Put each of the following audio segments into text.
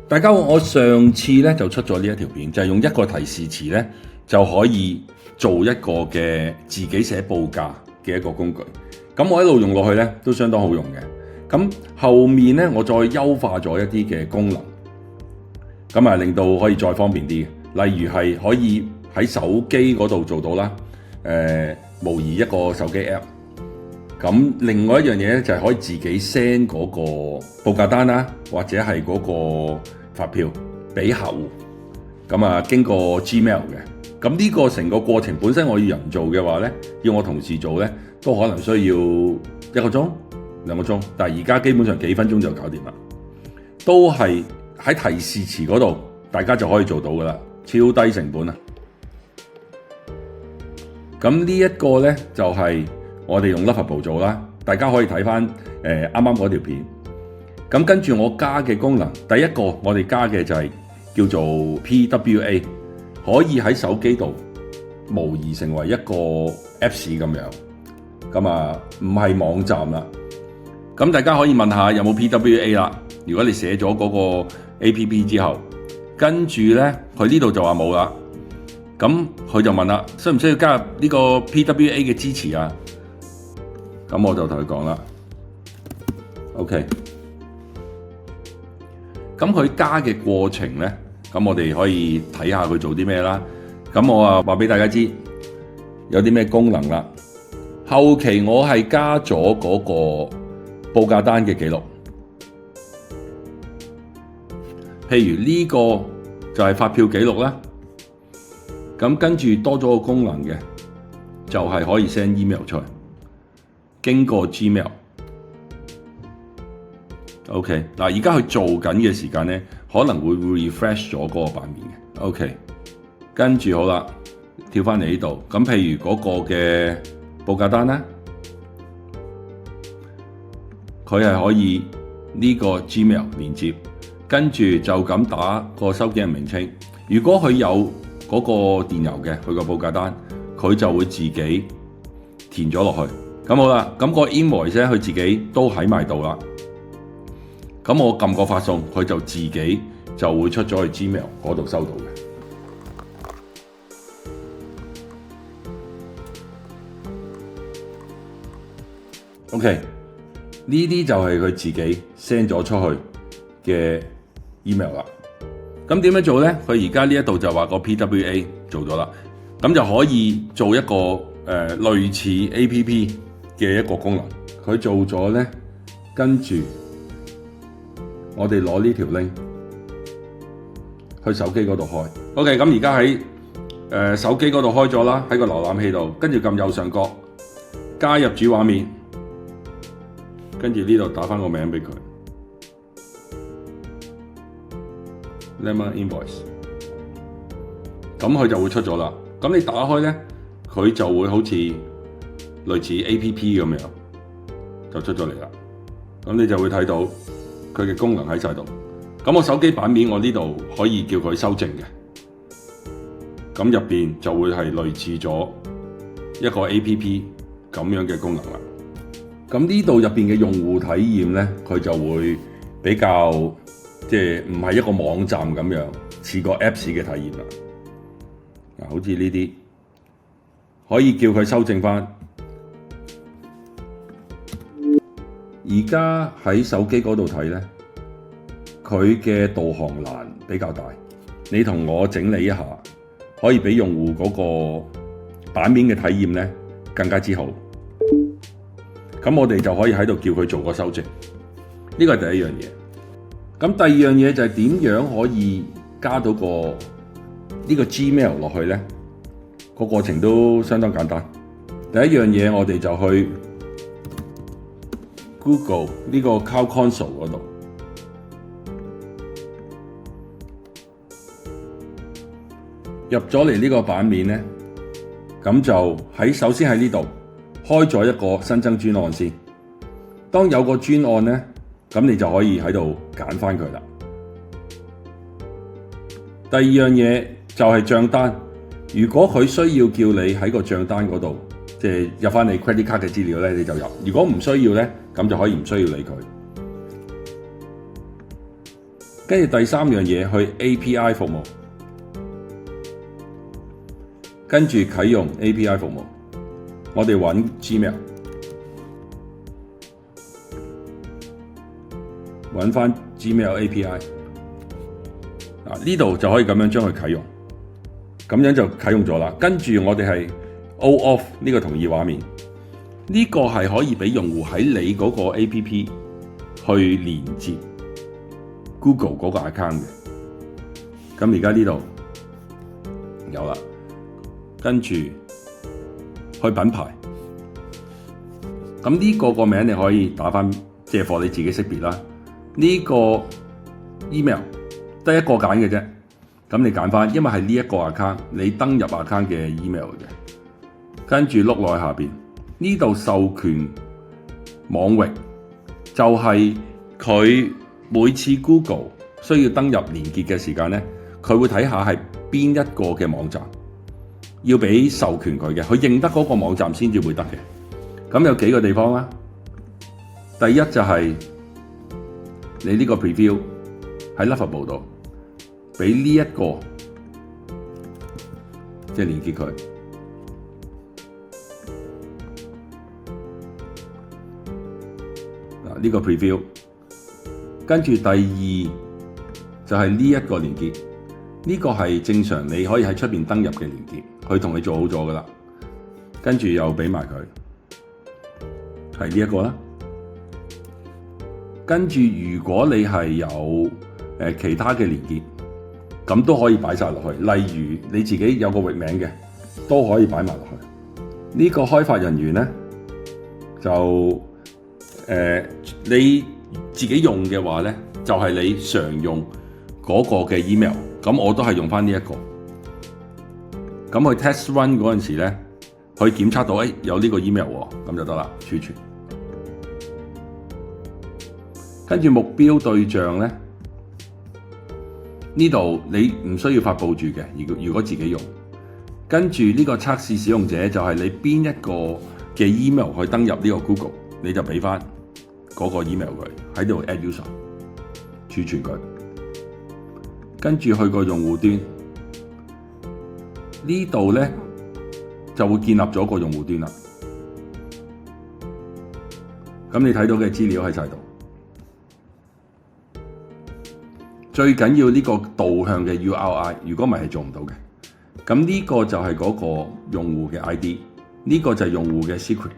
大家好，我上次咧就出咗呢一條片，就係用一個提示詞咧就可以做一個嘅自己寫報價嘅一個工具。咁我一路用落去咧都相當好用嘅。咁後面咧我再優化咗一啲嘅功能，咁令到可以再方便啲。例如係可以喺手機嗰度做到啦，模擬一個手機 app。咁另外一樣嘢咧就係可以自己 send 嗰個報價單啦，或者係嗰個發票俾客戶。咁經過 Gmail 嘅。咁呢個成個過程本身我要人做嘅話咧，要我同事做咧，都可能需要1個鐘、2個鐘。但係而家基本上幾分鐘就搞掂啦，都係喺提示詞嗰度，大家就可以做到噶啦，超低成本啊！咁呢一個咧就係我哋用 Lovable 做啦，大家可以睇翻啱啱嗰條片。咁跟住我加嘅功能，第一個我哋加嘅就係叫做 PWA， 可以喺手機度模擬成為一個 Apps 咁樣。咁唔係網站啦。咁大家可以問下有冇 PWA 啦。如果你寫咗嗰個 APP 之後，跟住咧佢呢度就話冇啦。咁佢就問啦，需唔需要加入呢個 PWA 嘅支持啊？咁我就同佢講啦 ，OK。咁佢加嘅過程咧，咁我哋可以睇下佢做啲咩啦。咁我話俾大家知有啲咩功能啦。後期我係加咗嗰個報價單嘅記錄，譬如呢個就係發票記錄啦。咁跟住多咗個功能嘅，就係可以 send email 出去，經過 Gmail。OK， 嗱而家佢做緊嘅時間咧，可能會 refresh 咗嗰個版面嘅。OK， 跟住好啦，跳翻嚟呢度。咁譬如嗰個嘅報價單啦，佢係可以呢個 Gmail 連接，跟住就咁打個收件人名稱。如果佢有嗰個電郵嘅佢個報價單，佢就會自己填咗落去。咁好啦，咁個 invoice 咧，佢自己都喺埋度啦。咁我撳個發送，佢就自己就會出咗去 Gmail 嗰度收到嘅。OK， 呢啲就係佢自己 send 咗出去嘅 email 啦。咁點樣做咧？佢而家呢一度就話個 PWA 做咗啦，咁就可以做一個類似 APP 嘅一個功能。佢做咗咧，跟住我哋攞呢條 link 去手機嗰度開。OK， 咁而家喺手機嗰度開咗啦，喺個瀏覽器度，跟住撳右上角加入主畫面，跟住呢度打返個名俾佢。Lemon Invoice， 咁佢就會出咗啦。咁你打開咧，佢就會好似類似 APP 咁樣，就出咗嚟啦。咁你就會睇到佢嘅功能喺晒度。咁我手機版面我呢度可以叫佢修正嘅。咁入邊就會係類似咗一個 APP 咁樣嘅功能啦。咁呢度入邊嘅用戶體驗咧，佢就會比較即係唔係一個網站咁樣，似個 Apps 嘅體驗啦。好似呢啲可以叫佢修正返。而家喺手機嗰度睇咧，佢嘅導航欄比較大，你同我整理一下，可以俾用戶嗰個版面嘅體驗咧更加之好。咁我哋就可以喺度叫佢做個修正。呢個係第一樣嘢。咁第二樣嘢就係點樣可以加到呢個 Gmail 落去咧？個過程都相當簡單。第一樣嘢我哋就去 Google 呢個 Cloud Console 嗰度，入咗嚟呢個版面咧，咁就首先喺呢度開咗一個新增專案先。當有個專案咧，咁你就可以喺度揀返佢啦。第二樣嘢就係帳單。如果佢需要叫你喺個帳單嗰度，即係入返你 credit card 嘅資料咧，你就入。如果唔需要咧，咁就可以唔需要理佢。跟住第三樣嘢去 API 服務，跟住啟用 API 服務，我哋揾 Gmail， 揾返 Gmail API， 呢度就可以咁樣將佢啟用，咁樣就啟用咗啦。跟住我哋係 O-Off 呢個同意畫面，呢個係可以俾用戶喺你嗰個 APP 去連接 Google 嗰個 account 嘅。咁而家呢度有啦，跟住去品牌，咁呢個名你可以打返借貨你自己識別啦。呢個 email 得一個揀嘅啫，咁你揀返，因為係呢一個 account 你登入 account 嘅 email 嘅。跟住碌落去下邊，呢度授權網域就係佢每次 Google 需要登入連結嘅時間咧，佢會睇下係邊一個嘅網站要俾授權佢嘅，佢認得嗰個網站先至會得嘅。咁有幾個地方啦，第一就係你呢個 preview 喺 Lovable 度俾呢一個即係連結佢。呢個 preview， 跟住第二就係呢一個連結，呢個係正常你可以喺出邊登入嘅連結，佢同你做好咗噶啦。跟住又俾埋佢，係呢一個啦。跟住如果你係有其他嘅連結，咁都可以擺晒落去。例如你自己有個域名嘅，都可以擺埋落去。呢個開發人員咧就你自己用嘅話咧，就係你常用嗰個嘅 email， 咁我都係用翻呢一個。咁去 test run 嗰陣時咧，可以檢測到有呢個 email 喎，咁就得啦，儲存。跟住目標對象咧，呢度你唔需要發佈住嘅，如果自己用。跟住呢個測試使用者就係你邊一個嘅 email 去登入呢個 Google， 你就俾翻嗰個 email 佢喺度 add user 儲存佢，跟住去個用戶端呢度咧就會建立咗個用戶端啦。咁你睇到嘅資料喺晒度，最緊要呢個導向嘅 URI， 如果唔係做唔到嘅。咁呢個就係嗰個用戶嘅 ID， 呢個就係用戶嘅 secret。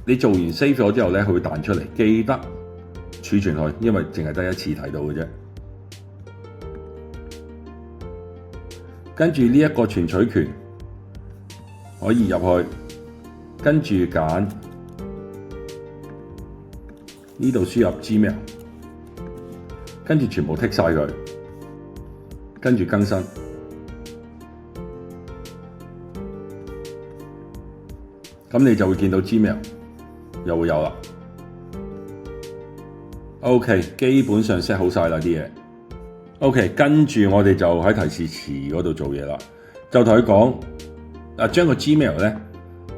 你做完 save 咗之後咧，佢會彈出嚟，記得儲存佢，因為淨係得一次睇到嘅啫。跟住呢一個存取權可以入去，跟住揀呢度輸入 Gmail， 跟住全部剔晒佢，跟住更新。咁你就會見到 Gmail 又會有啦。OK， 基本上 set 好晒啦啲嘢。OK， 跟住我哋就喺提示詞嗰度做嘢啦，就同佢講將個 Gmail 咧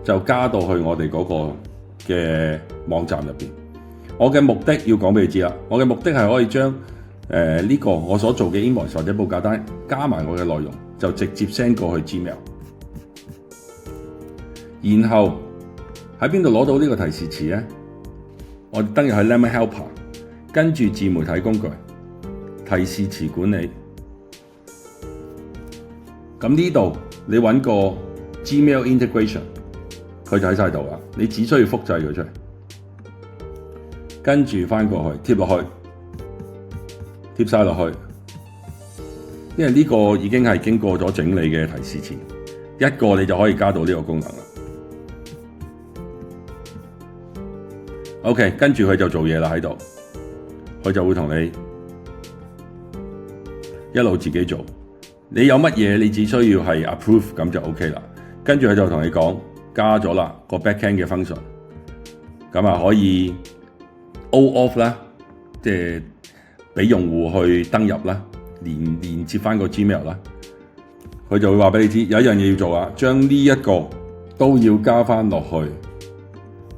就加到去我哋嗰個嘅網站入邊。我嘅目的要講俾你知啦，我嘅目的係可以將呢個我所做嘅 invoice 或者報價單加埋我嘅內容，就直接 send 過去 Gmail。然後喺邊度攞到呢個提示詞咧？我登入喺 Lemon Helper， 跟住自媒體工具提示詞管理。咁呢度你揾個 Gmail integration， 佢就喺晒度啦。你只需要複製佢出嚟，跟住翻過去貼落去，貼晒落去。因為呢個已經係經過咗整理嘅提示詞，一個你就可以加到呢個功能啦。OK， 跟住佢就做嘢啦喺度，佢就會同你一路自己做。你有乜嘢，你只需要係 approve 咁就 OK 啦。跟住佢就同你講加咗啦個 backend 嘅 function， 咁啊可以 O-Off 啦，即係俾用戶去登入啦，連接翻個 Gmail 啦。佢就會話俾你知有一樣嘢要做啊，將呢一個都要加翻落去。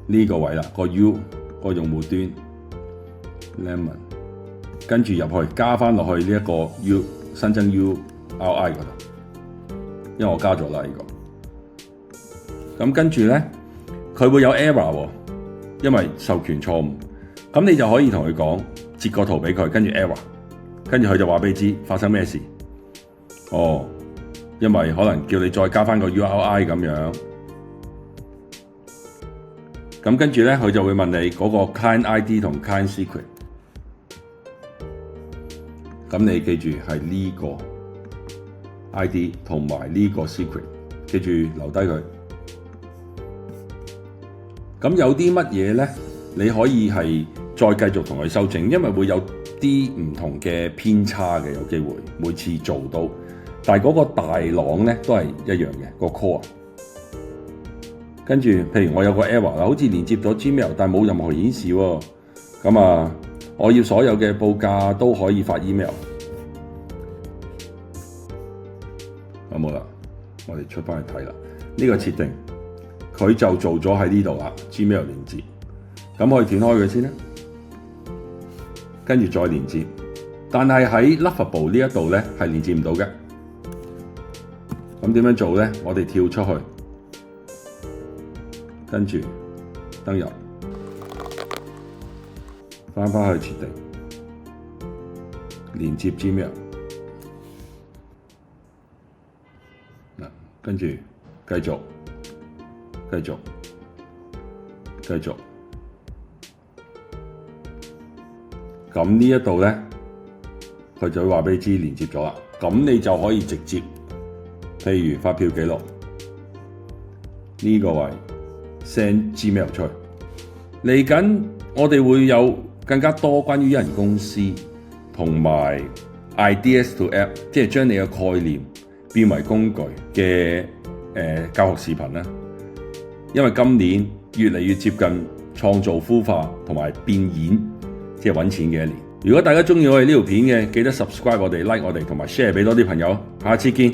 呢個位啦，個 U 個用戶端 Lemon 跟住入去加翻落去呢一個新增 URI 嗰度，因為我加咗啦呢個。咁跟住咧，佢會有 error 喎，因為授權錯誤。咁你就可以同佢講，截個圖俾佢，跟住 error， 跟住佢就話俾你知發生咩事。哦，因為可能叫你再加翻個 URI 咁樣。咁跟住咧，佢就會問你嗰個 client ID 同 client secret。咁你記住係呢個 ID 同埋呢個 secret， 記住留低佢。咁有啲乜嘢咧？你可以係再繼續同佢修正，因為會有啲唔同嘅偏差嘅，有機會每次做到。但係嗰個大廊咧都係一樣嘅，個 core。跟住，譬如我有個 error 啦，好似連接咗 Gmail， 但係冇任何顯示喎。咁啊，我要所有嘅報價都可以發 email。咁好啦，我哋出翻去睇啦。呢個設定佢就做咗喺呢度啦 ，Gmail 連接。咁可以斷開佢先啦，跟住再連接。但係喺 Lovable 呢一度咧係連接唔到嘅。咁點樣做咧？我哋跳出去，跟住登入，翻返去設定，連接 Gmail。嗱，跟住繼續。咁呢一度咧，佢就會話俾你知連接咗啦。咁你就可以直接，譬如發票記錄呢個位 send Gmail 出去。嚟緊我哋會有更加多關於一人公司同埋 ideas to app， 即係將你嘅概念變為工具嘅教學視頻啦。因為今年越嚟越接近創造孵化同埋變現，即係揾錢嘅一年。如果大家鍾意我哋呢條片嘅，記得 subscribe 我哋、like 我哋同埋 share 俾多啲朋友。下次見。